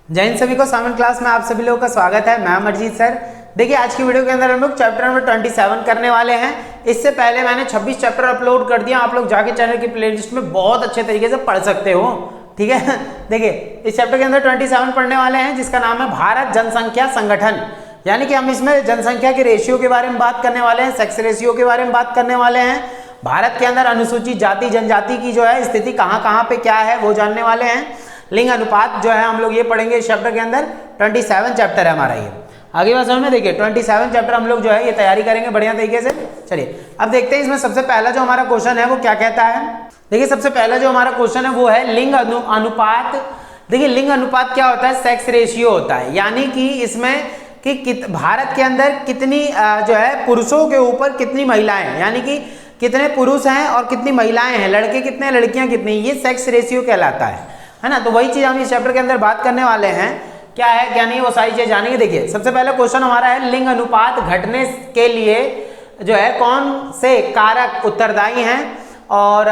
जय हिंद सभी को, सावन क्लास में आप सभी लोगों का स्वागत है। मैं अमरजीत सर। देखिए आज की वीडियो के अंदर हम लोग चैप्टर नंबर 27 करने वाले हैं। इससे पहले मैंने 26 चैप्टर अपलोड कर दिया, आप लोग जाके चैनल की प्लेलिस्ट में बहुत अच्छे तरीके से पढ़ सकते हो। ठीक है, देखिए इस चैप्टर के अंदर 27 पढ़ने वाले हैं जिसका नाम है भारत जनसंख्या संगठन। यानी कि हम इसमें जनसंख्या के रेशियो के बारे में बात करने वाले हैं, सेक्स रेशियो के बारे में बात करने वाले हैं, भारत के अंदर अनुसूचित जाति जनजाति की जो है स्थिति कहाँ कहाँ पे क्या है वो जानने वाले हैं। लिंग अनुपात जो है हम लोग ये पढ़ेंगे इस चैप्टर के अंदर। 27 चैप्टर है हमारा ये। आगे बात समझ में, देखिए 27 चैप्टर हम लोग जो है ये तैयारी करेंगे बढ़िया तरीके से। चलिए अब देखते हैं इसमें सबसे पहला जो हमारा क्वेश्चन है वो क्या कहता है। देखिए सबसे पहला जो हमारा क्वेश्चन है वो है लिंग अनुपात। देखिए लिंग अनुपात क्या होता है? सेक्स रेशियो होता है। यानी कि इसमें कि भारत के अंदर कितनी जो है पुरुषों के ऊपर कितनी महिलाएं, यानी कि कितने पुरुष हैं और कितनी महिलाएं हैं, लड़के कितने लड़कियां कितनी, ये सेक्स रेशियो कहलाता है ना। तो वही चीज हम इस चैप्टर के अंदर बात करने वाले हैं। क्या है क्या नहीं वो सारी चीजें जानेंगे। देखिए सबसे पहला क्वेश्चन हमारा है लिंग अनुपात घटने के लिए जो है कौन से कारक उत्तरदायी हैं, और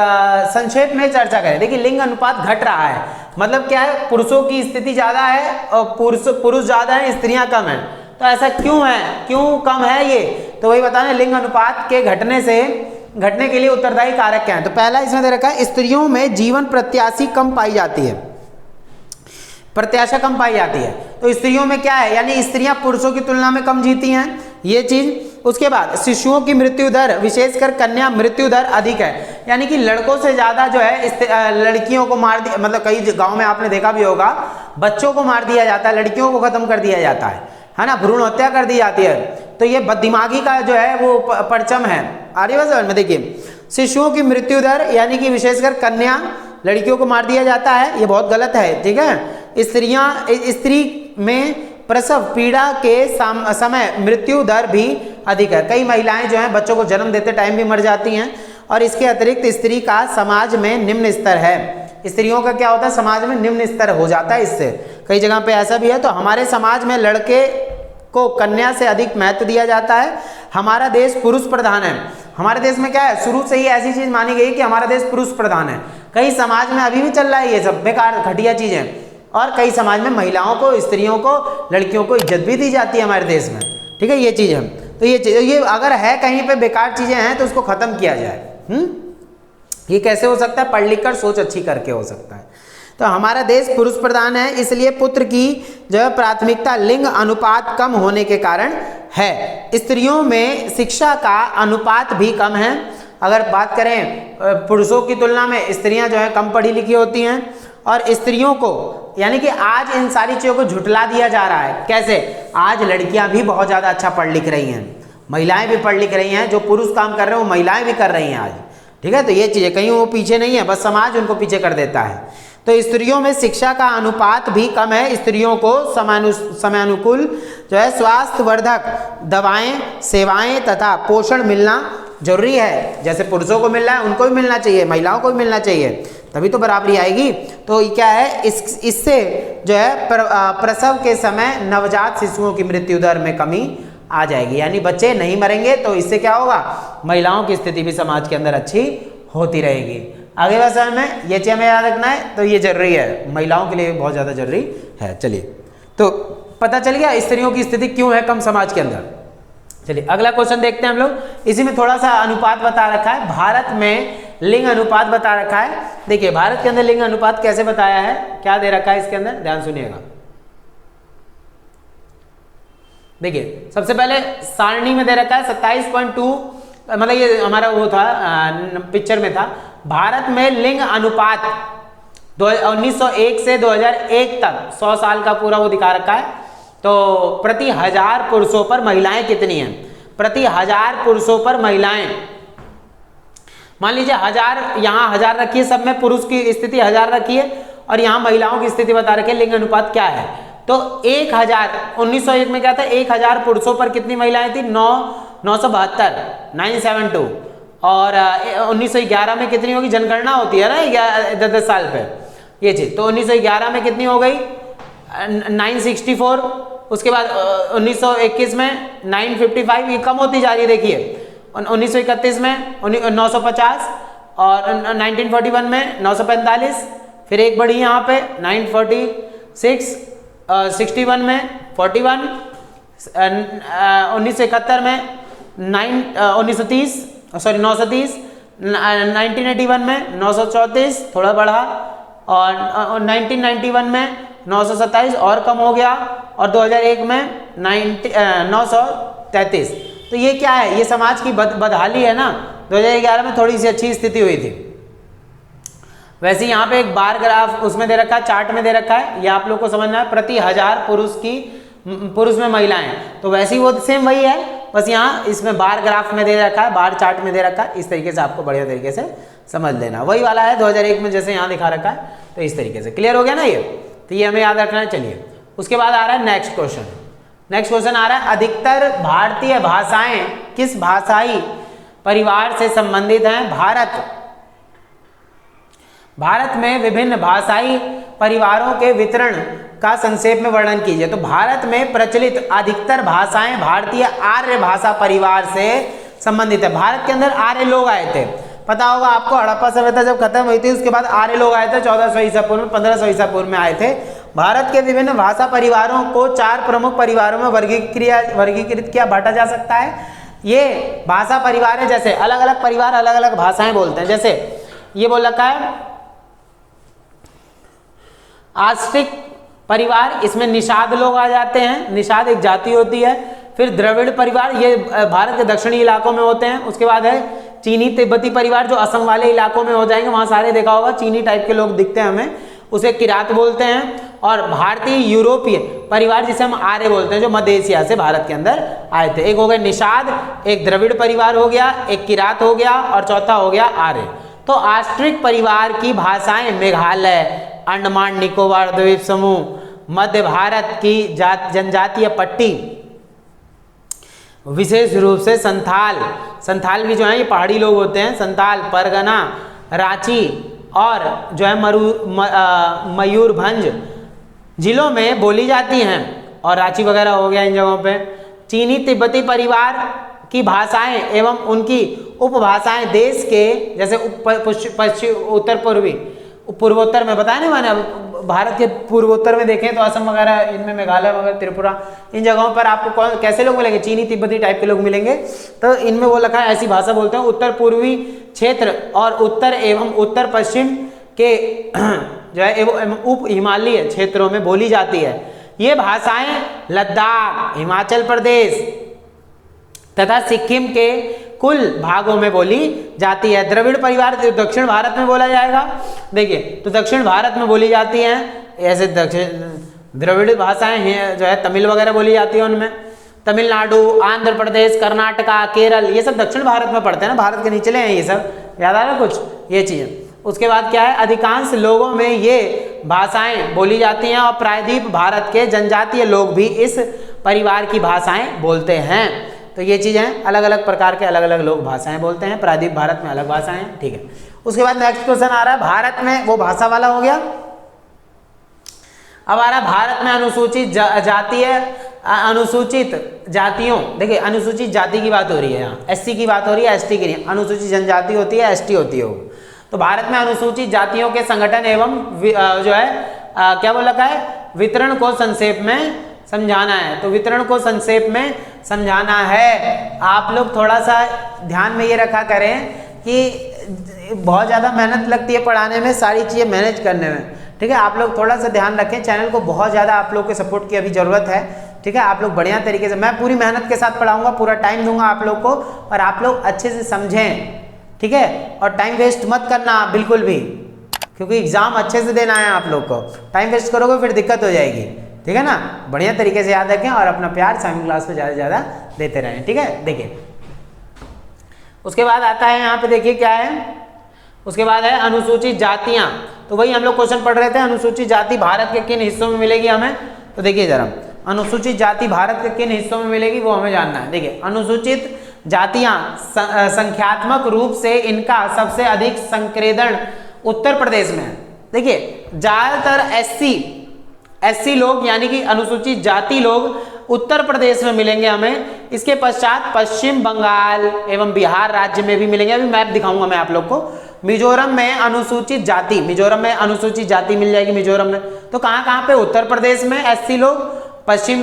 संक्षेप में चर्चा करें। देखिए लिंग अनुपात घट रहा है, मतलब क्या है? पुरुषों की स्थिति ज्यादा है और पुरुष ज्यादा है, स्त्रियां कम है। तो ऐसा क्यों है, क्यों कम है ये? तो वही बताना लिंग अनुपात के घटने के लिए उत्तरदायी कारक क्या है। तो पहला इसमें दे रखा है स्त्रियों में जीवन प्रत्याशा कम पाई जाती है, प्रत्याशा कम पाई जाती है। तो स्त्रियों में क्या है, यानी स्त्रियां पुरुषों की तुलना में कम जीती हैं, ये चीज। उसके बाद शिशुओं की मृत्यु दर, विशेषकर कन्या मृत्यु दर अधिक है। यानी कि लड़कों से ज्यादा जो है लड़कियों को मार दिया, मतलब कई गांव में आपने देखा भी होगा बच्चों को मार दिया जाता है, लड़कियों को खत्म कर दिया जाता है ना, भ्रूण हत्या कर दी जाती है। तो ये बददिमागी का जो है वो परचम है। आगे बात समझ में, देखिए शिशुओं की मृत्यु दर, यानी कि विशेषकर कन्या लड़कियों को मार दिया जाता है, ये बहुत गलत है। ठीक है, स्त्री में प्रसव पीड़ा के समय मृत्यु दर भी अधिक है। कई महिलाएं जो हैं बच्चों को जन्म देते टाइम भी मर जाती हैं। और इसके अतिरिक्त स्त्री का समाज में निम्न स्तर है। स्त्रियों का क्या होता है? समाज में निम्न स्तर हो जाता है इससे। कई जगह पे ऐसा भी है। तो हमारे समाज में लड़के को कन्या से अधिक महत्व दिया जाता है। हमारा देश पुरुष प्रधान है। हमारे देश में क्या है, शुरू से ही ऐसी चीज मानी गई कि हमारा देश पुरुष प्रधान है। कई समाज में अभी भी चल रहा है ये सब बेकार घटिया चीजें। और कई समाज में महिलाओं को, स्त्रियों को, लड़कियों को इज्जत भी दी जाती है हमारे देश में। ठीक है, ये चीज है। तो ये अगर है कहीं पे बेकार चीजें हैं तो उसको खत्म किया जाए। ये कैसे हो सकता है? पढ़ लिख कर सोच अच्छी करके हो सकता है। तो हमारा देश पुरुष प्रधान है, इसलिए पुत्र की जो है प्राथमिकता लिंग अनुपात कम होने के कारण है। स्त्रियों में शिक्षा का अनुपात भी कम है। अगर बात करें पुरुषों की तुलना में स्त्रियां जो है कम पढ़ी लिखी होती हैं। और स्त्रियों को, यानी कि आज इन सारी चीज़ों को झुठला दिया जा रहा है। कैसे? आज लड़कियां भी बहुत ज़्यादा अच्छा पढ़ लिख रही हैं, महिलाएं भी पढ़ लिख रही हैं। जो पुरुष काम कर रहे हैं वो महिलाएं भी कर रही हैं आज। ठीक है, तो ये चीज़ें कहीं वो पीछे नहीं है, बस समाज उनको पीछे कर देता है। तो स्त्रियों में शिक्षा का अनुपात भी कम है। स्त्रियों को समयानुकूल जो है स्वास्थ्यवर्धक दवाएं, सेवाएं तथा पोषण मिलना जरूरी है। जैसे पुरुषों को मिल रहा है उनको भी मिलना चाहिए, महिलाओं को भी मिलना चाहिए, तभी तो बराबरी आएगी। तो क्या है, इससे जो है प्रसव के समय नवजात शिशुओं की मृत्यु दर में कमी आ जाएगी। यानी बच्चे नहीं मरेंगे। तो इससे क्या होगा, महिलाओं की स्थिति भी समाज के अंदर अच्छी होती रहेगी। आगे बात समझ में, ये चीज हमें याद रखना है। तो ये जरूरी है, महिलाओं के लिए बहुत ज्यादा जरूरी है। चलिए, तो पता चल गया स्त्रियों की स्थिति क्यों है कम समाज के अंदर। चलिए अगला क्वेश्चन देखते हैं हम लोग। इसी में थोड़ा सा अनुपात बता रखा है, भारत में लिंग अनुपात बता रखा है। देखिए भारत के अंदर लिंग अनुपात कैसे बताया है, क्या दे रखा है इसके अंदर, ध्यान सुनिएगा। देखिए सबसे पहले सारणी में दे रखा है 27.2, मतलब ये हमारा वो था पिक्चर में था। भारत में लिंग अनुपात 1901 से 2001 तक 100 साल का पूरा वो दिखा रखा है। तो प्रति 1000 पुरुषों पर महिलाएं कितनी हैं? प्रति 1000 पुरुषों पर महिलाएं, मान लीजिए 1000, यहाँ 1000 रखिए, सब में पुरुष की स्थिति 1000 रखिए और यहाँ महिलाओं की स्थिति बता रखी है। लिंग अनुपात क्या है? तो 1000 1901 में क्या था, 1000 पुरुषों पर कितनी महिलाएं थी? 972 972। और 1911 में कितनी होगी? जनगणना होती है ना 10 साल पे ये चीज। तो 1911 में कितनी हो गई? 964। उसके बाद 1921 में 955, ये कम होती जा रही है। देखिए 1931 में 950 और 1941 में 945, फिर एक बढ़ी यहाँ पे 946 61 में 41, 1971 में 930, 1981 में 934 थोड़ा बढ़ा, और 1991 में 927 और कम हो गया, और 2001 में 933। तो ये क्या है, ये समाज की बदहाली है ना। 2011 में थोड़ी सी अच्छी स्थिति हुई थी। वैसे यहाँ पे एक बार ग्राफ उसमें दे रखा है, चार्ट में दे रखा है, ये आप लोग को समझना है, प्रति 1000 पुरुष में महिलाएं, तो वैसे ही वो सेम वही है, बस यहाँ इसमें बार ग्राफ में दे रखा है, बार चार्ट में दे रखा है। इस तरीके से आपको बढ़िया तरीके से समझ लेना, वही वाला है 2001 में जैसे यहाँ दिखा रखा है। तो इस तरीके से क्लियर हो गया ना ये, तो ये हमें याद रखना है। चलिए उसके बाद आ रहा है नेक्स्ट क्वेश्चन। नेक्स्ट क्वेश्चन आ रहा है, अधिकतर भारतीय भाषाएं किस भाषाई परिवार से संबंधित हैं? भारत में विभिन्न भाषाई परिवारों के वितरण का संक्षेप में वर्णन कीजिए। तो भारत में प्रचलित अधिकतर भाषाएं भारतीय आर्य भाषा परिवार से संबंधित है। भारत के अंदर आर्य लोग आए थे, पता होगा आपको, हड़प्पा सभ्यता जब खत्म हुई थी उसके बाद आर्य लोग आए थे 1400 ईसा पूर्व में, 1500 ईसा पूर्व में आए थे। भारत के विभिन्न भाषा परिवारों को 4 प्रमुख परिवारों में वर्गीकृत किया, बांटा जा सकता है। ये भाषा परिवार है, जैसे अलग अलग परिवार अलग अलग भाषाएं बोलते हैं। जैसे ये बोल रखा है आस्ट्रिक परिवार, इसमें निषाद लोग आ जाते हैं, निषाद एक जाति होती है। फिर द्रविड़ परिवार, ये भारत के दक्षिणी इलाकों में होते हैं। उसके बाद है चीनी तिब्बती परिवार, जो असम वाले इलाकों में हो जाएंगे, वहां सारे देखा होगा चीनी टाइप के लोग दिखते हैं हमें, उसे किरात बोलते हैं। और भारतीय यूरोपीय परिवार जिसे हम आर्य बोलते हैं, जो मध्य एशिया से भारत के अंदर आए थे। एक हो गए निषाद, एक द्रविड़ परिवार हो गया, एक किरात हो गया, और चौथा हो गया आर्य। तो आस्ट्रिक परिवार की भाषाएं मेघालय, अंडमान निकोबार द्वीप समूह, मध्य भारत की जनजातीय पट्टी, विशेष रूप से संथाल भी जो है ये पहाड़ी लोग होते हैं, संथाल, परगना, रांची और जो है मयूरभंज जिलों में बोली जाती हैं, और रांची वगैरह हो गया इन जगहों पे। चीनी तिब्बती परिवार की भाषाएं एवं उनकी उपभाषाएं देश के जैसे पश्चिम उत्तर पूर्वी पूर्वोत्तर में बताया ना मैंने, अब भारत के पूर्वोत्तर में देखें तो असम वगैरह, इनमें मेघालय वगैरह, त्रिपुरा, इन जगहों पर आपको कैसे लोग मिलेंगे? चीनी तिब्बती टाइप के लोग मिलेंगे। तो इनमें वो लिखा है ऐसी भाषा बोलते हैं। उत्तर पूर्वी क्षेत्र और उत्तर एवं उत्तर पश्चिम के जो है एवं उप हिमालयी क्षेत्रों में बोली जाती है। ये भाषाएं लद्दाख, हिमाचल प्रदेश तथा सिक्किम के कुल भागों में बोली जाती है। द्रविड़ परिवार दक्षिण भारत में बोला जाएगा, देखिए तो दक्षिण भारत में बोली जाती हैं। ऐसे द्रविड़ भाषाएं हैं जो है तमिल वगैरह बोली जाती है उनमें। तमिलनाडु, आंध्र प्रदेश, कर्नाटका, केरल, ये सब दक्षिण भारत में पड़ते हैं ना, भारत के निचले हैं ये सब, याद आ रहा है कुछ ये चीजें। उसके बाद क्या है, अधिकांश लोगों में ये भाषाएं बोली जाती हैं और प्रायद्वीप भारत के जनजातीय लोग भी इस परिवार की भाषाएं बोलते हैं। तो ये चीजें अलग अलग प्रकार के अलग अलग लोग भाषाएं बोलते हैं, प्रायद्वीप भारत में अलग भाषाएं, ठीक है। उसके बाद नेक्स्ट क्वेश्चन आ रहा है, भारत में वो भाषा वाला हो गया। अब आ रहा है भारत में अनुसूचित जातियों, देखिए अनुसूचित जाति की बात हो रही है यहाँ, एससी की बात हो रही है, एसटी की नहीं। अनुसूचित जनजाति होती है, एसटी होती है। तो भारत में अनुसूचित जातियों के संगठन एवं जो है क्या बोल रखा है, वितरण को संक्षेप में समझाना है। तो वितरण को संक्षेप में समझाना है। आप लोग थोड़ा सा ध्यान में ये रखा करें कि बहुत ज़्यादा मेहनत लगती है पढ़ाने में, सारी चीज़ें मैनेज करने में, ठीक है। आप लोग थोड़ा सा ध्यान रखें, चैनल को बहुत ज़्यादा आप लोग के सपोर्ट की अभी ज़रूरत है, ठीक है। आप लोग बढ़िया तरीके से, मैं पूरी मेहनत के साथ पढ़ाऊंगा, पूरा टाइम दूंगा आप लोग को, और आप लोग अच्छे से समझें, ठीक है। और टाइम वेस्ट मत करना बिल्कुल भी, क्योंकि एग्जाम अच्छे से देना है आप लोग को। टाइम वेस्ट करोगे फिर दिक्कत हो जाएगी, ठीक है ना। बढ़िया तरीके से याद रखें और अपना प्यार साइंस क्लास पे ज़्यादा से ज़्यादा देते रहें, ठीक है। देखिए उसके बाद आता है यहाँ पे, देखिए क्या है, उसके बाद है अनुसूचित जातियाँ। तो वही हम लोग क्वेश्चन पढ़ रहे थे, अनुसूचित जाति भारत के किन हिस्सों में मिलेगी हमें। तो देखिए जरा, अनुसूचित जाति भारत के किन हिस्सों में मिलेगी वो हमें जानना है। देखिए अनुसूचित जातियां संख्यात्मक रूप से इनका सबसे अधिक संकेंद्रण उत्तर प्रदेश में है। देखिए ज्यादातर एससी लोग यानी कि अनुसूचित जाति लोग उत्तर प्रदेश में मिलेंगे हमें। इसके पश्चात पश्चिम बंगाल एवं बिहार राज्य में भी मिलेंगे। अभी मैप दिखाऊंगा मैं आप लोग को, मिजोरम में अनुसूचित जाति, मिजोरम में अनुसूचित जाति मिल जाएगी मिजोरम में। तो कहाँ कहाँ पे, उत्तर प्रदेश में एससी लोग, पश्चिम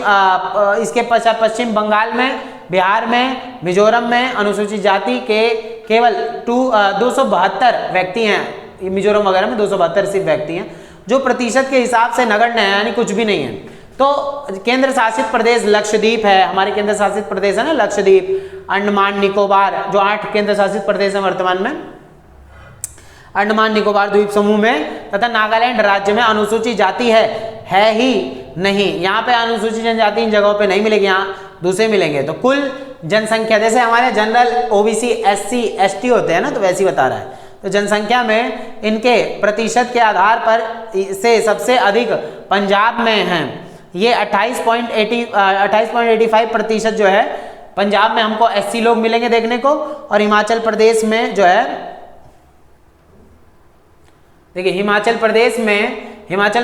इसके पश्चात पश्चिम बंगाल में, बिहार में, मिजोरम में अनुसूचित जाति के केवल 272 व्यक्ति हैं। मिजोरम वगैरह में 272 सिर्फ व्यक्ति हैं, जो प्रतिशत के हिसाब से नगण्य है, यानी कुछ भी नहीं है। तो केंद्र शासित प्रदेश लक्षद्वीप है, हमारे केंद्र शासित प्रदेश है ना लक्षद्वीप, अंडमान निकोबार, जो 8 केंद्र शासित प्रदेश है वर्तमान में, अंडमान निकोबार द्वीप समूह में, तथा नागालैंड राज्य में अनुसूचित जाति है ही नहीं। यहाँ पे अनुसूचित जनजाति इन जगहों पे नहीं मिलेगी, यहाँ दूसरे मिलेंगे। तो कुल जनसंख्या, जैसे हमारे जनरल ओबीसी एससी एसटी होते हैं ना, तो वैसे ही बता रहा है। तो जनसंख्या में इनके प्रतिशत के आधार पर से सबसे अधिक पंजाब में हैं, ये 28.85% जो है पंजाब में हमको एससी लोग मिलेंगे देखने को। और हिमाचल प्रदेश में जो है, देखिए हिमाचल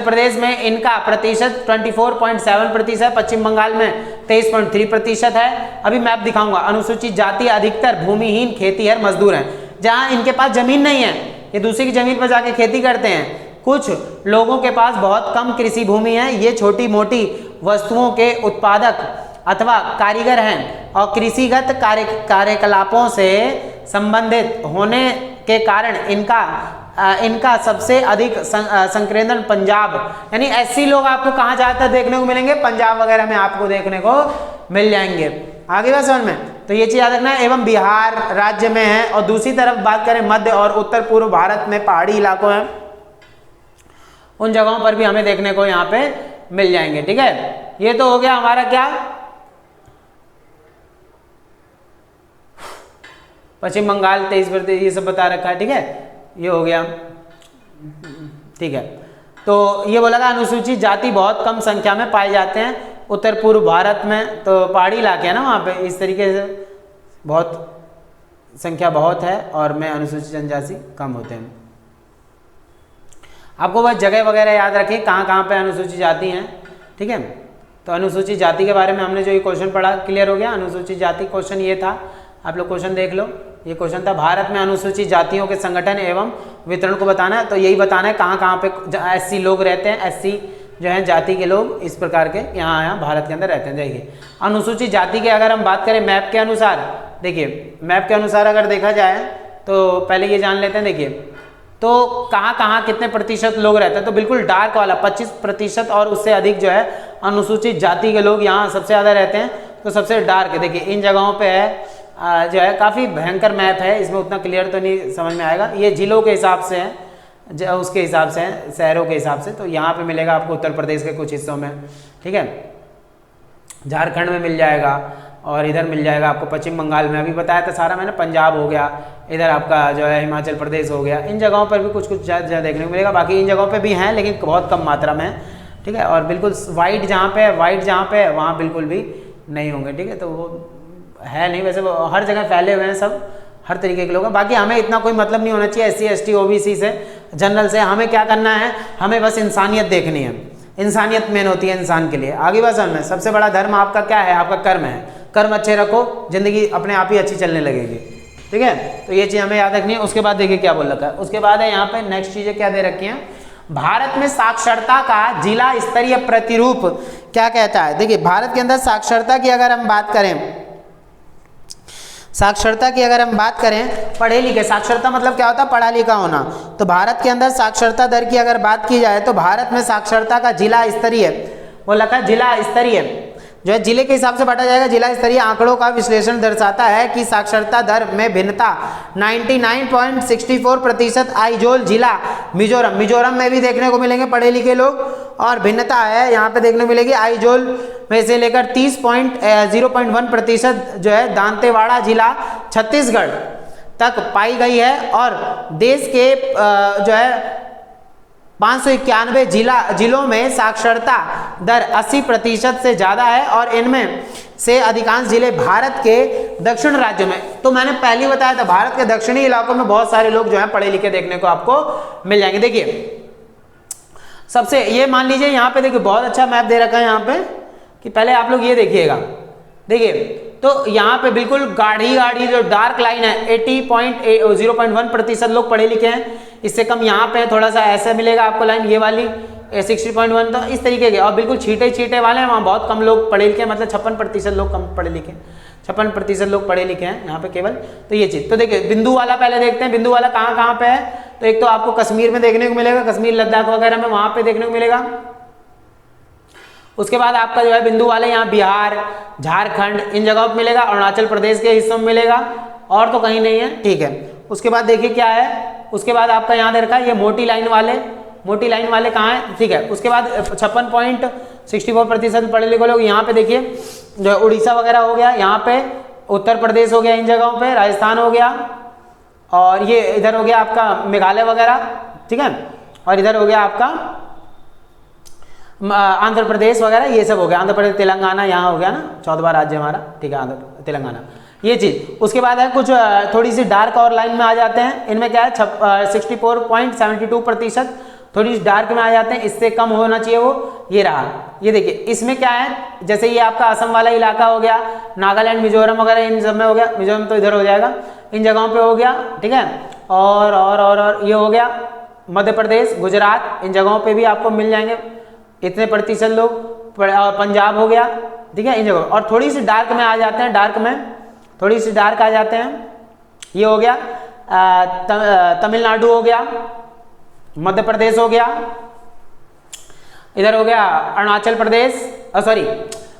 प्रदेश में इनका प्रतिशत 24.7% है, पश्चिम बंगाल में 23.3% है। अभी मैप दिखाऊंगा। अनुसूचित जाति अधिकतर भूमिहीन खेतीहर मजदूर हैं, जहां इनके पास जमीन नहीं है, ये दूसरी की जमीन पर जाके खेती करते हैं। कुछ लोगों के पास बहुत कम कृषि भूमि है, ये छोटी मोटी वस्तुओं के उत्पादक अथवा कारीगर हैं और कृषिगत कार्यकलापों से संबंधित होने के कारण इनका सबसे अधिक संकेंद्रण पंजाब, यानी एससी लोग आपको कहाँ ज्यादातर देखने को मिलेंगे, पंजाब वगैरह में आपको देखने को मिल जाएंगे। आगे बात समझ में, तो ये चीज याद रखना है। एवं बिहार राज्य में है, और दूसरी तरफ बात करें मध्य और उत्तर पूर्व भारत में पहाड़ी इलाकों हैं, उन जगहों पर भी हमें देखने को यहाँ पे मिल जाएंगे। ठीक है, ये तो हो गया हमारा क्या, पश्चिम बंगाल 23%, ये सब बता रखा है। ठीक है, ये हो गया। ठीक है, तो ये बोला था अनुसूचित जाति बहुत कम संख्या में पाए जाते हैं उत्तर पूर्व भारत में, तो पहाड़ी इलाके हैं ना वहाँ पे, इस तरीके से बहुत संख्या बहुत है और में अनुसूचित जनजाति कम होते हैं। आपको बस जगह वगैरह याद रखें कहाँ कहाँ पे अनुसूचित जाति हैं। ठीक है, तो अनुसूचित जाति के बारे में हमने जो ये क्वेश्चन पढ़ा क्लियर हो गया। अनुसूचित जाति क्वेश्चन ये था, आप लोग क्वेश्चन देख लो। ये क्वेश्चन था भारत में अनुसूचित जातियों के संगठन एवं वितरण को बताना है, तो यही बताना है कहाँ कहाँ पे एससी लोग रहते हैं, एससी जो है जाति के लोग इस प्रकार के यहाँ भारत के अंदर रहते हैं। देखिए अनुसूचित जाति के अगर हम बात करें मैप के अनुसार, देखिए मैप के अनुसार अगर देखा जाए तो पहले ये जान लेते हैं। देखिए तो कहाँ कहाँ कितने प्रतिशत लोग रहते हैं, तो बिल्कुल डार्क वाला 25% और उससे अधिक जो है अनुसूचित जाति के लोग यहाँ सबसे ज़्यादा रहते हैं। तो सबसे डार्क है, देखिए इन जगहों पे है जो है, काफ़ी भयंकर मैप है, इसमें उतना क्लियर तो नहीं समझ में आएगा। ये जिलों के हिसाब से है, उसके हिसाब से है, शहरों के हिसाब से। तो यहाँ पे मिलेगा आपको उत्तर प्रदेश के कुछ हिस्सों में, ठीक है, झारखंड में मिल जाएगा और इधर मिल जाएगा आपको पश्चिम बंगाल में, अभी बताया था सारा मैंने, पंजाब हो गया, इधर आपका जो है हिमाचल प्रदेश हो गया। इन जगहों पर भी कुछ कुछ ज़्यादा देखने को मिलेगा, बाकी इन जगहों पर भी हैं लेकिन बहुत कम मात्रा में है। ठीक है, और बिल्कुल वाइट जहाँ पे है वहाँ बिल्कुल भी नहीं होंगे। ठीक है, तो वो है नहीं, वैसे वो हर जगह फैले हुए हैं, सब हर तरीके के लोग हैं। बाकी हमें इतना कोई मतलब नहीं होना चाहिए एससी एसटी ओबीसी से, जनरल से। हमें क्या करना है, हमें बस इंसानियत देखनी है, इंसानियत मेन होती है इंसान के लिए। आगे बात समझ में, सबसे बड़ा धर्म आपका क्या है, आपका कर्म है। कर्म अच्छे रखो, जिंदगी अपने आप ही अच्छी चलने लगेगी। ठीक है, तो ये चीज़ हमें याद रखनी है। उसके बाद देखिए क्या बोल रखा है, उसके बाद है यहाँ पे नेक्स्ट चीज़ें क्या दे रखी हैं, भारत में साक्षरता का जिला स्तरीय प्रतिरूप क्या कहता है। देखिए भारत के अंदर साक्षरता की अगर हम बात करें, पढ़े लिखे, साक्षरता मतलब क्या होता है, पढ़ा लिखा होना। तो भारत के अंदर साक्षरता दर की अगर बात की जाए तो भारत में साक्षरता का जिला स्तरीय, वो लिखा है जिला स्तरीय, जो है जिले के हिसाब से बांटा जाएगा। जिला स्तरीय आंकड़ों का विश्लेषण दर्शाता है कि साक्षरता दर में भिन्नता 99.64% आइजोल जिला मिजोरम में भी देखने को मिलेंगे पढ़े लिखे लोग, और भिन्नता है यहाँ पे देखने को मिलेगी आइजोल में से लेकर 30.01% जो है दांतेवाड़ा जिला छत्तीसगढ़ तक पाई गई है। और देश के जो है 591 जिलों में साक्षरता दर 80% से ज़्यादा है, और इनमें से अधिकांश जिले भारत के दक्षिण राज्यों में। तो मैंने पहले ही बताया था भारत के दक्षिणी इलाकों में बहुत सारे लोग जो हैं पढ़े लिखे देखने को आपको मिल जाएंगे। देखिए सबसे ये मान लीजिए यहाँ पे देखिए बहुत अच्छा मैप दे रखा है यहाँ पे, कि पहले आप लोग ये देखिएगा। देखिए तो यहाँ पे बिल्कुल गाढ़ी गाढ़ी जो डार्क लाइन है 80.0.1% लोग पढ़े लिखे हैं, इससे कम यहाँ पे थोड़ा सा ऐसे मिलेगा आपको लाइन ये वाली 60.1, तो इस तरीके के। और बिल्कुल छीटे छीटे वाले हैं वहाँ बहुत कम लोग पढ़े लिखे हैं, मतलब 56% लोग कम पढ़े लिखे हैं, 56% लोग पढ़े लिखे हैं यहाँ पे केवल। तो ये चीज़ तो देखिए बिंदु वाला पहले देखते हैं, बिंदु वाला कहाँ कहाँ पे है। तो एक तो आपको कश्मीर में देखने को मिलेगा, कश्मीर लद्दाख वगैरह में वहाँ पे देखने को मिलेगा। उसके बाद आपका जो है बिंदु वाले यहाँ बिहार, झारखंड इन जगहों पर मिलेगा, अरुणाचल प्रदेश के हिस्सों में मिलेगा, और तो कहीं नहीं है, ठीक है। उसके बाद देखिए क्या है, उसके बाद आपका यहाँ दे रखा है ये मोटी लाइन वाले कहाँ है, ठीक है। उसके बाद 56.64% पढ़े लिखे लोग यहाँ पे देखिए, जो उड़ीसा वगैरह हो गया, यहाँ पे उत्तर प्रदेश हो गया, इन जगहों पे राजस्थान हो गया, और ये इधर हो गया आपका मेघालय वगैरह, ठीक है, और इधर हो गया आपका आंध्र प्रदेश वगैरह, ये सब हो गया, आंध्र प्रदेश तेलंगाना यहाँ हो गया ना, 14वां राज्य हमारा, ठीक है, आंध्र तेलंगाना ये चीज। उसके बाद है कुछ थोड़ी सी डार्क और लाइन में आ जाते हैं, इनमें क्या है 64.72% थोड़ी सी डार्क में आ जाते हैं, इससे कम होना चाहिए वो, ये रहा। ये देखिए इसमें क्या है, जैसे ये आपका असम वाला इलाका हो गया, नागालैंड मिजोरम वगैरह इन सब में हो गया, मिजोरम तो इधर हो जाएगा, इन जगहों पे हो गया, ठीक है। और ये हो गया मध्य प्रदेश, गुजरात, इन जगहों पे भी आपको मिल जाएंगे इतने प्रतिशत लोग, पंजाब हो गया, ठीक है, इन जगहों। और थोड़ी सी डार्क में आ जाते हैं, थोड़ी सी डार्क आ जाते हैं, ये हो गया तमिलनाडु हो गया, मध्य प्रदेश हो गया, इधर हो गया अरुणाचल प्रदेश, सॉरी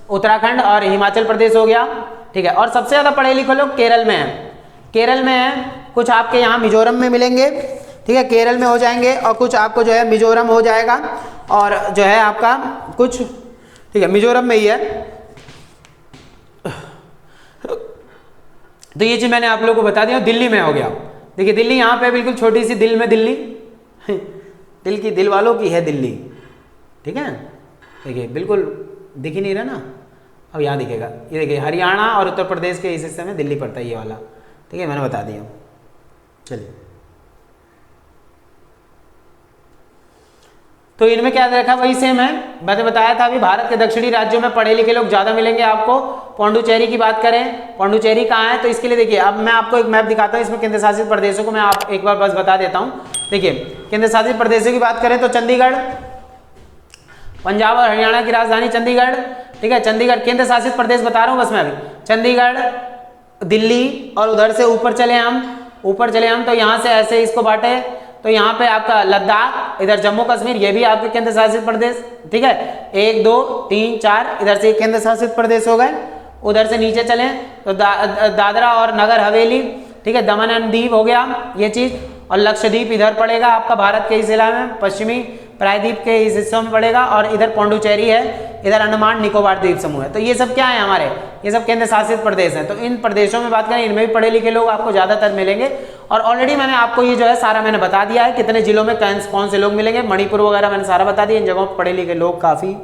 उत्तराखंड और हिमाचल प्रदेश हो गया, ठीक है। और सबसे ज्यादा पढ़े लिखे लोग केरल में हैं, कुछ आपके यहाँ मिजोरम में मिलेंगे, ठीक है, केरल में हो जाएंगे, और कुछ आपको जो है मिजोरम हो जाएगा, और जो है आपका कुछ, ठीक है, मिजोरम में ही है। तो ये चीज मैंने आप लोगों को बता दिया। दिल्ली में हो गया, देखिए दिल्ली यहाँ पे बिल्कुल छोटी सी दिल में दिल्ली दिल वालों की है दिल्ली, ठीक है, देखिए बिल्कुल दिख ही नहीं रहा ना, अब यहाँ दिखेगा, ये देखिए हरियाणा और उत्तर प्रदेश के इस हिस्से में दिल्ली पड़ता है ये वाला, ठीक है, मैंने बता दिया। चलिए तो इनमें क्या रखा वही सेम है, मैंने बताया था अभी, भारत के दक्षिणी राज्यों में पढ़े लिखे लोग ज्यादा मिलेंगे आपको। पौंडुचेरी की बात करें, पौंडुचेरी कहाँ है, तो इसके लिए देखिए अब मैं आपको एक मैप दिखाता हूँ, इसमें केंद्र शासित प्रदेशों को मैं आप एक बार बस बता देता हूँ। देखिए केंद्र शासित प्रदेशों की बात करें तो चंडीगढ़, पंजाब और हरियाणा की राजधानी चंडीगढ़, ठीक है, चंडीगढ़ केंद्र शासित प्रदेश बता रहा हूँ बस मैं अभी, चंडीगढ़, दिल्ली, और उधर से ऊपर चले हम तो यहाँ से ऐसे इसको बांटे, तो यहाँ पे आपका लद्दाख, इधर जम्मू कश्मीर, ये भी आपके केंद्र शासित प्रदेश, ठीक है, 1 2 3 4 इधर से केंद्र शासित प्रदेश हो गए। उधर से नीचे चले तो दादरा और नगर हवेली, ठीक है, दमन एंड दीव हो गया ये चीज, और लक्षद्वीप इधर पड़ेगा आपका भारत के इस इलाके में, पश्चिमी प्रायद्वीप के इस हिस्सों में पड़ेगा, और इधर पौंडुचेरी है, इधर अंडमान निकोबार द्वीप समूह है। तो ये सब क्या है हमारे, ये सब केंद्र शासित प्रदेश हैं। तो इन प्रदेशों में बात करें, इनमें भी पढ़े लिखे लोग आपको ज्यादातर मिलेंगे, और ऑलरेडी मैंने आपको ये जो है सारा मैंने बता दिया है, कितने जिलों में कौन से लोग मिलेंगे, मणिपुर वगैरह मैंने सारा बता दिया, इन जगहों पर पढ़े लिखे लोग काफी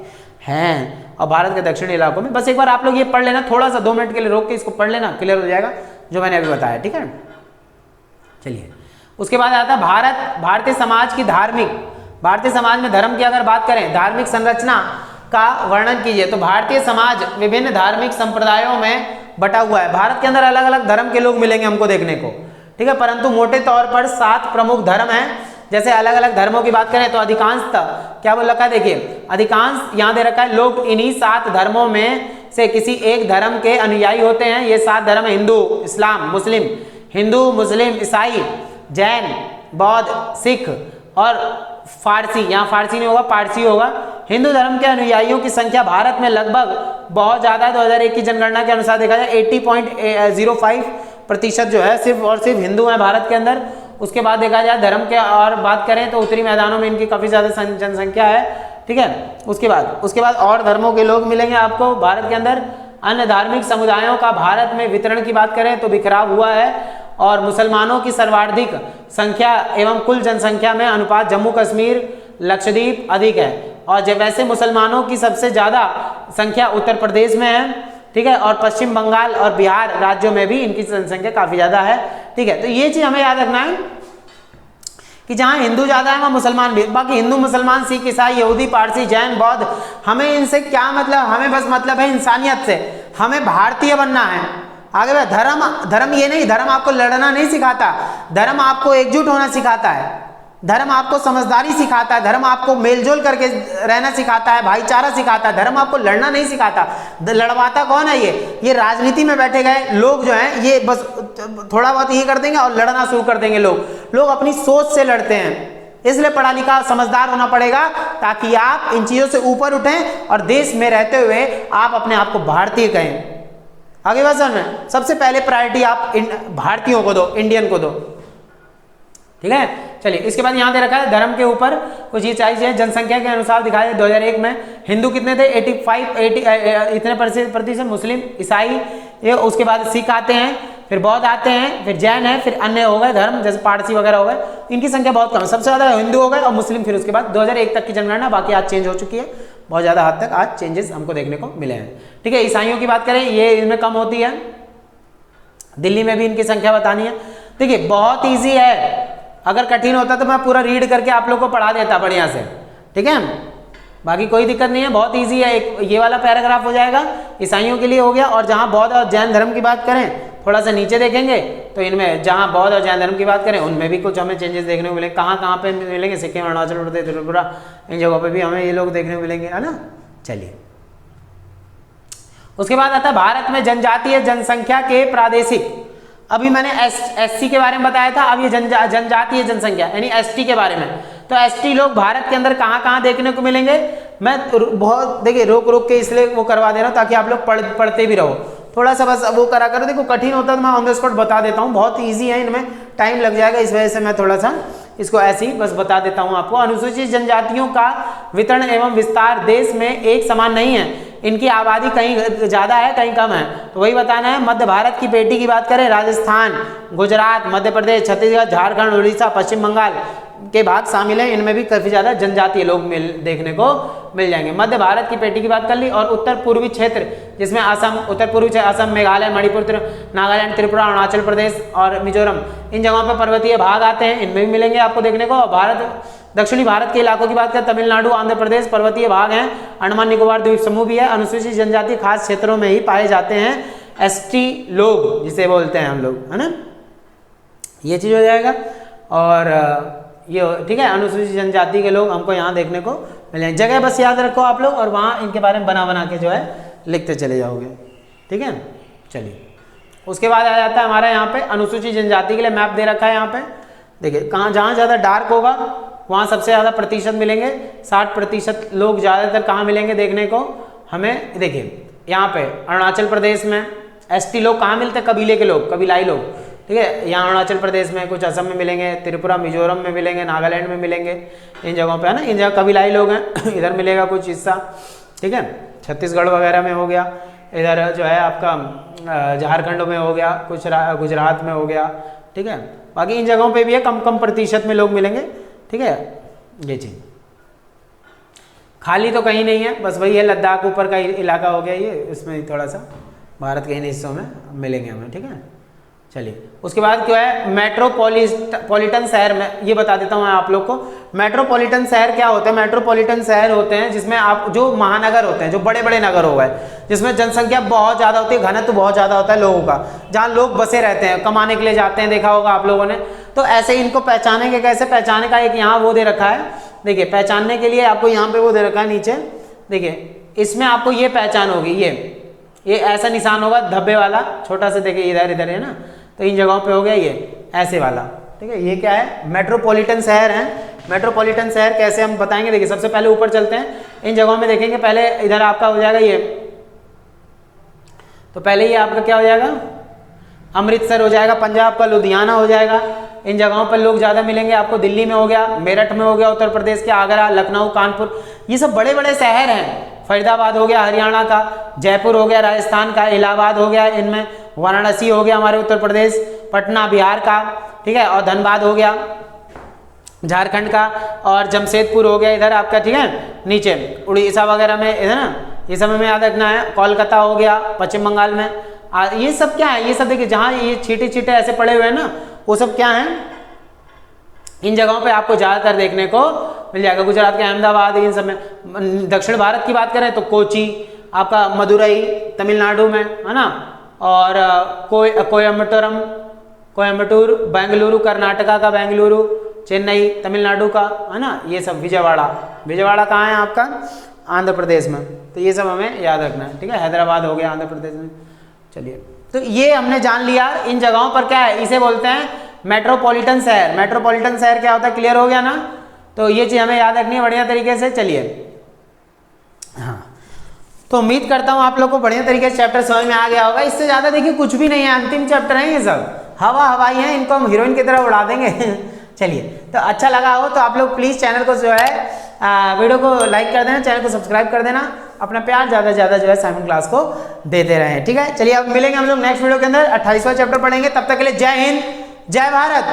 हैं, और भारत के दक्षिणी इलाकों में। बस एक बार आप लोग ये पढ़ लेना, थोड़ा सा 2 मिनट के लिए रोक के इसको पढ़ लेना, क्लियर हो जाएगा जो मैंने अभी बताया, ठीक है। चलिए उसके बाद आता है भारतीय समाज की भारतीय समाज में धर्म की अगर बात करें, धार्मिक संरचना का वर्णन कीजिए। तो भारतीय समाज विभिन्न धार्मिक संप्रदायों में बटा हुआ है। भारत के अंदर अलग अलग धर्म के लोग मिलेंगे हमको देखने को, ठीक है, परंतु मोटे तौर पर 7 प्रमुख धर्म हैं। जैसे अलग अलग धर्मों की बात करें तो अधिकांशतः क्या बोल रखा है, देखिए अधिकांश यहाँ दे रखा है, लोग इन्हीं 7 धर्मों में से किसी एक धर्म के अनुयायी होते हैं। ये 7 धर्म है, हिंदू मुस्लिम ईसाई, जैन, बौद्ध, सिख और फारसी, यहाँ फारसी नहीं होगा पारसी होगा। हिंदू धर्म के अनुयायियों की संख्या भारत में लगभग बहुत ज्यादा है। 2001 की जनगणना के अनुसार देखा जाए 80.05% जो है सिर्फ और सिर्फ हिंदू हैं भारत के अंदर। उसके बाद देखा जाए धर्म के और बात करें तो उत्तरी मैदानों में इनकी काफी ज्यादा जनसंख्या है, ठीक है। उसके बाद और धर्मों के लोग मिलेंगे आपको भारत के अंदर। अन्य धार्मिक समुदायों का भारत में वितरण की बात करें तो बिखराव हुआ है, और मुसलमानों की सर्वाधिक संख्या एवं कुल जनसंख्या में अनुपात जम्मू कश्मीर लक्षद्वीप अधिक है, और जब वैसे मुसलमानों की सबसे ज्यादा संख्या उत्तर प्रदेश में है, ठीक है, और पश्चिम बंगाल और बिहार राज्यों में भी इनकी जनसंख्या काफी ज्यादा है, ठीक है। तो ये चीज हमें याद रखना है कि जहां हिंदू ज्यादा है वहां मुसलमान भी। बाकी हिंदू मुसलमान सिख ईसाई यहूदी पारसी जैन बौद्ध, हमें इनसे क्या मतलब, हमें बस मतलब है इंसानियत से। हमें भारतीय बनना है। आगे बढ़, धर्म ये नहीं, धर्म आपको लड़ना नहीं सिखाता, धर्म आपको एकजुट होना सिखाता है, धर्म आपको समझदारी सिखाता है, धर्म आपको मेलजोल करके रहना सिखाता है, भाईचारा सिखाता है। धर्म आपको लड़ना नहीं सिखाता। लड़वाता कौन है? ये राजनीति में बैठे गए लोग जो हैं, ये बस थोड़ा बहुत ये कर देंगे और लड़ना शुरू कर देंगे। लोग अपनी सोच से लड़ते हैं। इसलिए पढ़ा लिखा समझदार होना पड़ेगा ताकि आप इन चीजों से ऊपर उठें और देश में रहते हुए आप अपने आप को भारतीय कहें। आगे बात समझ में, सबसे पहले प्रायोरिटी आप भारतीयों को दो, इंडियन को दो, ठीक है। चलिए, इसके बाद यहाँ दे रखा है धर्म के ऊपर कुछ ये चाहिए। जनसंख्या के अनुसार दिखाया 2001 में हिंदू कितने थे? 80 इतने प्रतिशत, मुस्लिम, ईसाई, ये उसके बाद सिख आते हैं, फिर बौद्ध आते हैं, फिर जैन है, फिर अन्य हो गए धर्म जैसे पारसी वगैरह हो गए। इनकी संख्या बहुत कम है, सबसे ज्यादा हिंदू हो गए और मुस्लिम फिर उसके बाद 2001 तक की जनगणना। बाकी आज चेंज हो चुकी है, बहुत ज्यादा हद तक आज चेंजेस हमको देखने को मिले हैं, ठीक है। ईसाइयों की बात करें, ये इनमें कम होती है, दिल्ली में भी इनकी संख्या बतानी है। देखिए बहुत ईजी है, अगर कठिन होता तो मैं पूरा रीड करके आप लोग को पढ़ा देता बढ़िया से, ठीक है। बाकी कोई दिक्कत नहीं है, बहुत इजी है। एक ये वाला पैराग्राफ हो जाएगा, ईसाइयों के लिए हो गया। और जहां बौद्ध और जैन धर्म की बात करें, थोड़ा सा नीचे देखेंगे तो इनमें जहां बौद्ध और जैन धर्म की बात करें उनमें भी कुछ हमें चेंजेस देखने को मिलेंगे। कहाँ पे मिलेंगे? सिक्किम, अरुणाचल प्रदेश, त्रिपुरा, इन जगहों पर भी हमें ये लोग देखने को मिलेंगे, है ना। चलिए, उसके बाद आता है भारत में जनजातीय जनसंख्या के प्रादेशिक। अभी मैंने एससी के बारे में बताया था, अब ये जनजातीय जनसंख्या यानी एसटी के बारे में। तो एसटी लोग भारत के अंदर कहाँ देखने को मिलेंगे? मैं बहुत देखिए रोक के इसलिए वो करवा दे रहा हूँ ताकि आप लोग पढ़ते भी रहो, थोड़ा सा बस वो करा करो। देखो कठिन होता तो मैं ऑन द स्पॉट बता देता हूँ, बहुत ईजी है, इनमें टाइम लग जाएगा, इस वजह से मैं थोड़ा सा इसको ऐसे ही बस बता देता हूँ आपको। अनुसूचित जनजातियों का वितरण एवं विस्तार देश में एक समान नहीं है, इनकी आबादी कहीं ज़्यादा है कहीं कम है, तो वही बताना है। मध्य भारत की पेटी की बात करें, राजस्थान, गुजरात, मध्य प्रदेश, छत्तीसगढ़, झारखंड, उड़ीसा, पश्चिम बंगाल के भाग शामिल हैं, इनमें भी काफ़ी ज़्यादा जनजातीय लोग देखने को मिल जाएंगे। मध्य भारत की पेटी की बात कर ली। और उत्तर पूर्वी क्षेत्र जिसमें असम, उत्तर पूर्वी क्षेत्र असम, मेघालय, मणिपुर, नागालैंड, त्रिपुरा, अरुणाचल प्रदेश और मिजोरम, इन जगहों पर पर्वतीय भाग आते हैं, इनमें भी मिलेंगे आपको देखने को। भारत दक्षिणी भारत के इलाकों की बात करें, तमिलनाडु, आंध्र प्रदेश पर्वतीय भाग हैं, अंडमान निकोबार द्वीप समूह भी है। अनुसूचित जनजाति खास क्षेत्रों में ही पाए जाते हैं, एसटी लोग जिसे बोलते हैं हम लोग, है ना, ये चीज़ हो जाएगा। और ये ठीक है, अनुसूचित जनजाति के लोग हमको यहाँ देखने को मिले। जगह बस याद रखो आप लोग और वहाँ इनके बारे में बना के जो है लिखते चले जाओगे, ठीक है। चलिए, उसके बाद आ जाता है हमारा यहाँ पे अनुसूचित जनजाति के लिए मैप दे रखा है। यहाँ पे देखिए कहाँ जहाँ ज़्यादा डार्क होगा वहाँ सबसे ज़्यादा प्रतिशत मिलेंगे, 60% लोग ज़्यादातर कहाँ मिलेंगे देखने को हमें। देखिए यहाँ पे अरुणाचल प्रदेश में एसटी लोग कहाँ मिलते हैं? कबीले के लोग, कबीलाई लोग, ठीक है। यहाँ अरुणाचल प्रदेश में, कुछ असम में मिलेंगे, त्रिपुरा, मिजोरम में मिलेंगे, नागालैंड में मिलेंगे, इन जगहों पे है ना, इन जगह कबीलाई लोग हैं। इधर मिलेगा कुछ हिस्सा, ठीक है, छत्तीसगढ़ वगैरह में हो गया, इधर जो है आपका झारखंड में हो गया, कुछ गुजरात में हो गया, ठीक है। बाकी इन जगहों पे भी है, कम प्रतिशत में लोग मिलेंगे, ठीक है। ये चीज़ खाली तो कहीं नहीं है, बस वही है लद्दाख ऊपर का इलाका हो गया ये, इसमें थोड़ा सा भारत के इन हिस्सों में मिलेंगे हमें, ठीक है। चलिए, उसके बाद क्या है मेट्रोपॉलिटन शहर में, ये बता देता हूँ मैं आप लोग को। मेट्रोपॉलिटन शहर क्या होते हैं? मेट्रोपॉलिटन शहर होते हैं जिसमें आप जो महानगर होते हैं, जो बड़े बड़े नगर हो गए, जिसमें जनसंख्या बहुत ज़्यादा होती है, घनत्व बहुत ज़्यादा होता है लोगों का, जहाँ लोग बसे रहते हैं, कमाने के लिए जाते हैं, देखा होगा आप लोगों ने। तो ऐसे ही इनको पहचानेंगे कैसे? पहचाने का एक यहाँ वो दे रखा है, देखिए पहचानने के लिए आपको यहाँ पे वो दे रखा है नीचे, देखिए इसमें आपको ये पहचान होगी, ये ऐसा निशान होगा धब्बे वाला छोटा सा, देखिए इधर है ना, तो इन जगहों पे हो गया ये ऐसे वाला, ठीक है। ये क्या है? मेट्रोपॉलिटन शहर है। मेट्रोपॉलिटन शहर कैसे हम बताएंगे, देखिए सबसे पहले ऊपर चलते हैं, इन जगहों में देखेंगे। पहले इधर आपका हो जाएगा ये, तो पहले ये आपका क्या हो जाएगा? अमृतसर हो जाएगा, पंजाब का लुधियाना हो जाएगा, इन जगहों पर लोग ज़्यादा मिलेंगे आपको। दिल्ली में हो गया, मेरठ में हो गया, उत्तर प्रदेश के आगरा, लखनऊ, कानपुर, ये सब बड़े बड़े शहर हैं। फरीदाबाद हो गया हरियाणा का, जयपुर हो गया राजस्थान का, इलाहाबाद हो गया इनमें, वाराणसी हो गया हमारे उत्तर प्रदेश, पटना बिहार का, ठीक है, और धनबाद हो गया झारखंड का, और जमशेदपुर हो गया इधर आपका, ठीक है, नीचे उड़ीसा वगैरह में इधर ना, ये सब में याद रखना है। कोलकाता हो गया पश्चिम बंगाल में। ये सब क्या है? ये सब देखिए जहाँ ये छीटे छीटे ऐसे पड़े हुए हैं ना, वो सब क्या है? इन जगहों पे आपको ज़्यादातर देखने को मिल जाएगा। गुजरात के अहमदाबाद, इन सब में। दक्षिण भारत की बात करें तो कोची, आपका मदुरई, तमिलनाडु में, है ना, और कोयम्बटूर बेंगलुरु कर्नाटका का, बेंगलुरु चेन्नई तमिलनाडु का, है ना, ये सब विजयवाड़ा कहाँ है आपका, आंध्र प्रदेश में। तो ये सब हमें याद रखना है, ठीक है। हैदराबाद हो गया आंध्र प्रदेश में। चलिए, तो ये हमने जान लिया इन जगहों पर क्या है, इसे बोलते हैं मेट्रोपॉलिटन शहर। मेट्रोपॉलिटन शहर क्या होता है, क्लियर हो गया ना। तो ये चीज़ हमें याद रखनी है बढ़िया तरीके से। चलिए, हाँ, तो उम्मीद करता हूँ आप लोग को बढ़िया तरीके से चैप्टर समझ में आ गया होगा। इससे ज़्यादा देखिए कुछ भी नहीं है, अंतिम चैप्टर है ये सब, हवाई हैं, इनको हम हीरोइन की तरह उड़ा देंगे। चलिए, तो अच्छा लगा हो तो आप लोग प्लीज़ चैनल को जो है वीडियो को लाइक कर देना, चैनल को सब्सक्राइब कर देना, अपना प्यार ज़्यादा से ज़्यादा जो है साइमन क्लास को देते रहें, ठीक है। चलिए, अब मिलेंगे हम लोग नेक्स्ट वीडियो के अंदर, 28वां चैप्टर पढ़ेंगे। तब तक के लिए जय हिंद, जय भारत।